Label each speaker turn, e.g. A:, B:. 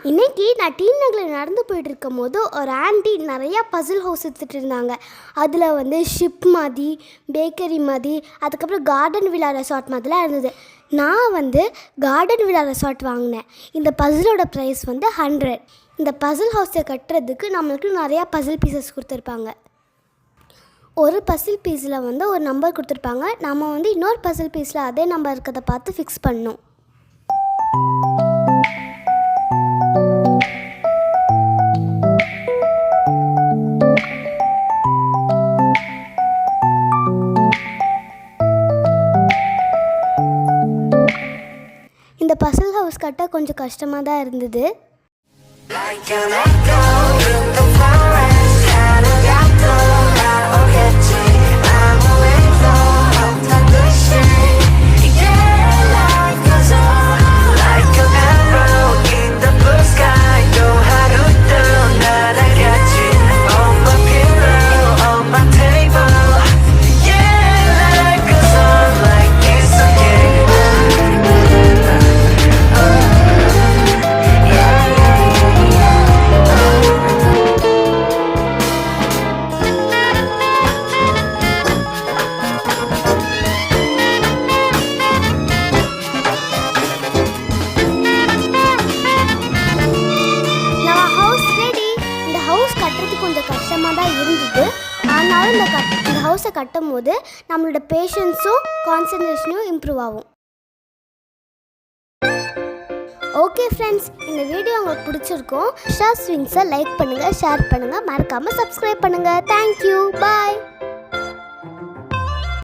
A: இன்றைக்கி நான் டி நகரில் நடந்து போயிட்டு இருக்கும் போது ஒரு ஆண்டி நிறையா பசில் ஹவுஸ் எடுத்துகிட்டு இருந்தாங்க. அதில் வந்து ஷிப் மாதிரி, பேக்கரி மாதிரி, அதுக்கப்புறம் கார்டன் விழா ரெசார்ட் மாதிரிலாம் இருந்தது. நான் வந்து கார்டன் விழா ரெசார்ட் வாங்கினேன். இந்த பசிலோட ப்ரைஸ் வந்து 100. இந்த பசில் ஹவுஸை கட்டுறதுக்கு நம்மளுக்கு நிறையா பசில் பீசஸ் கொடுத்துருப்பாங்க. ஒரு பசில் பீஸில் வந்து ஒரு நம்பர் கொடுத்துருப்பாங்க. நம்ம வந்து இன்னொரு பசில் பீஸில் அதே நம்பர் இருக்கிறத பார்த்து ஃபிக்ஸ் பண்ணணும். இந்த பசில் ஹவுஸ் கட்ட கொஞ்சம் கஷ்டமாக தான் இருந்தது. கொஞ்சம் கஷ்டமாக தான் இருந்தது. ஆனாலும் இந்த ஹவுஸை கட்டும் போது நம்மளோட பேஷன்ஸும் கான்சன்ட்ரேஷனும் இம்ப்ரூவ் ஆகும். ஓகே ஃப்ரெண்ட்ஸ், இந்த வீடியோ உங்களுக்கு பிடிச்சிருக்கும். ஸ்டார் ஸ்விங்ஸை லைக் பண்ணுங்கள், ஷேர் பண்ணுங்கள், மறக்காமல் சப்ஸ்கிரைப் பண்ணுங்கள். தேங்க்யூ, பாய்.